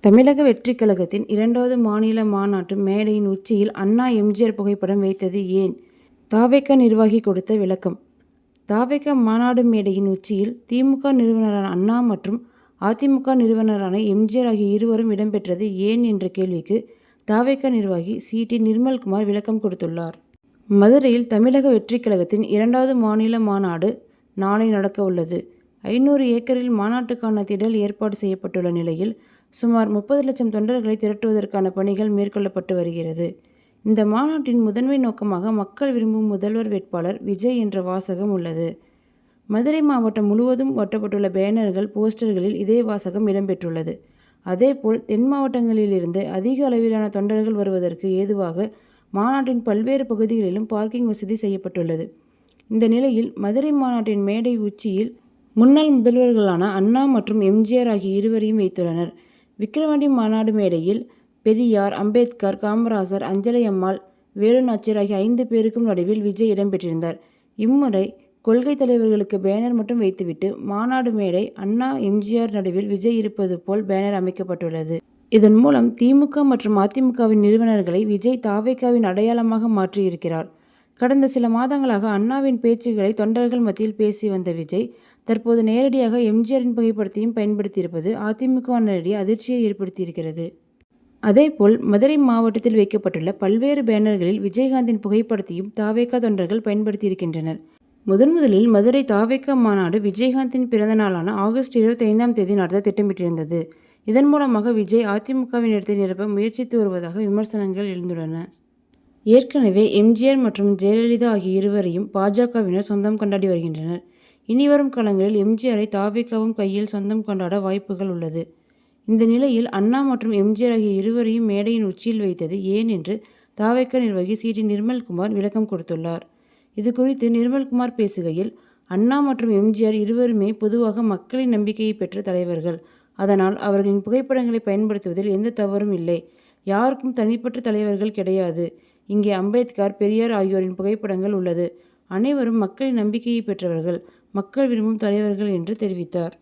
தமிழக வெற்றிக் கழகத்தின் 2வது மாநில மாநாட்டு மேடையின் உச்சியில் அண்ணா, எம்.ஜி.ஆர். புகைப்படம் வைத்தது ஏன்? த.வெ.க. நிர்வாகி கொடுத்த விளக்கம்: த.வெ.க. மாநாடு மேடையின் உச்சியில் தி.மு.க. நிறுவனரான அண்ணா மற்றும் அ.தி.மு.க. நிறுவனரான எம்.ஜி.ஆர். ஆகிய இருவரும் இடம்பெற்றது ஏன் என்ற கேள்விக்கு த.வெ.க. நிர்வாகி சி. டி. நிர்மல்குமார் விளக்கம் கொடுத்துள்ளார். மதுரையில் தமிழக வெற்றிக் கழகத்தின் 2வது மாநில மாநாடு நாளை நடக்க உள்ளது. 500 ஏக்கரில் மாநாட்டுக்கான திடல் ஏற்பாடு செய்யப்பட்டுள்ள நிலையில், சுமார் 30 லட்சம் தொண்டர்களை திரட்டுவதற்கான பணிகள் மேற்கொள்ளப்பட்டு வருகிறது. இந்த மாநாட்டின் முதன்மை நோக்கமாக மக்கள் விரும்பும் முதல்வர் வேட்பாளர் விஜய் என்ற வாசகம் உள்ளது. மதுரை மாவட்டம் முழுவதும் ஒட்டப்பட்டுள்ள பேனர்கள், போஸ்டர்களில் இதே வாசகம் இடம்பெற்றுள்ளது. அதேபோல் தென் மாவட்டங்களிலிருந்து அதிக அளவிலான தொண்டர்கள் வருவதற்கு ஏதுவாக மாநாட்டின் பல்வேறு பகுதிகளிலும் பார்க்கிங் வசதி செய்யப்பட்டுள்ளது. இந்த நிலையில் மதுரை மாநாட்டின் மேடை உச்சியில் முன்னாள் முதல்வர்களான அண்ணா மற்றும் எம்.ஜி.ஆர். ஆகிய இருவரையும் வைத்துள்ளனர். விக்கிரவாண்டி மாநாடு மேடையில் பெரியார், அம்பேத்கர், காமராசர், அஞ்சலை அம்மாள், வேலு நாச்சியார் ஆகிய 5 பேருக்கும் நடுவில் விஜய் இடம்பெற்றிருந்தார். இம்முறை கொள்கை தலைவர்களுக்கு பேனர் மட்டும் வைத்துவிட்டு மாநாடு மேடை அண்ணா, எம்.ஜி.ஆர். நடுவில் விஜய் இருப்பது போல் பேனர் அமைக்கப்பட்டுள்ளது. இதன் மூலம் தி.மு.க. மற்றும் அ.தி.மு.க.வின் நிறுவனர்களை விஜய் த.வெ.க.வின் அடையாளமாக மாற்றியிருக்கிறார். கடந்த சில மாதங்களாக அண்ணாவின் பேச்சுக்களை தொண்டர்கள் மத்தியில் பேசி வந்த விஜய், தற்போது நேரடியாக எம்.ஜி.ஆரின் புகைப்படத்தையும் பயன்படுத்தியிருப்பது அ.தி.மு.க.வினரிடையே அதிர்ச்சியை ஏற்படுத்தியிருக்கிறது. அதேபோல் மதுரை மாவட்டத்தில் வைக்கப்பட்டுள்ள பல்வேறு பேனர்களில் விஜயகாந்தின் புகைப்படத்தையும் த.வெ.க. தொண்டர்கள் பயன்படுத்தியிருக்கின்றனர். முதலில் மதுரை த.வெ.க. மாநாடு விஜயகாந்தின் பிறந்த நாளான ஆகஸ்ட் 25ஆம் தேதி நடத்த திட்டமிட்டிருந்தது. இதன் மூலமாக விஜய் அ.தி.மு.க.வின் இடத்தை நிரப்ப முயற்சித்து வருவதாக விமர்சனங்கள் எழுந்துள்ளன. ஏற்கனவே எம்.ஜி.ஆர். மற்றும் ஜெயலலிதா ஆகிய இருவரையும் பா.ஜ.வினர் சொந்தம் கொண்டாடி வருகின்றனர். இனிவரும் காலங்களில் எம்.ஜி.ஆரை த.வெ.க.வும் கையில் சொந்தம் கொண்டாட வாய்ப்புகள் உள்ளது. இந்த நிலையில் அண்ணா மற்றும் எம்.ஜி.ஆர். ஆகிய இருவரையும் மேடையின் உச்சியில் வைத்தது ஏன் என்று த.வெ.க. நிர்வாகி சி. டி. நிர்மல்குமார் விளக்கம் கொடுத்துள்ளார். இதுகுறித்து நிர்மல்குமார் பேசுகையில், அண்ணா மற்றும் எம்.ஜி.ஆர். இருவருமே பொதுவாக மக்களின் நம்பிக்கையை பெற்ற தலைவர்கள். அதனால் அவர்களின் புகைப்படங்களை பயன்படுத்துவதில் எந்த தவறும் இல்லை. யாருக்கும் தனிப்பட்ட தலைவர்கள் கிடையாது. இங்கே அம்பேத்கர், பெரியார் ஆகியோரின் புகைப்படங்கள் உள்ளது. அனைவரும் மக்களின் நம்பிக்கையை பெற்றவர்கள், மக்கள் விரும்பும் தலைவர்கள் என்று தெரிவித்தார்.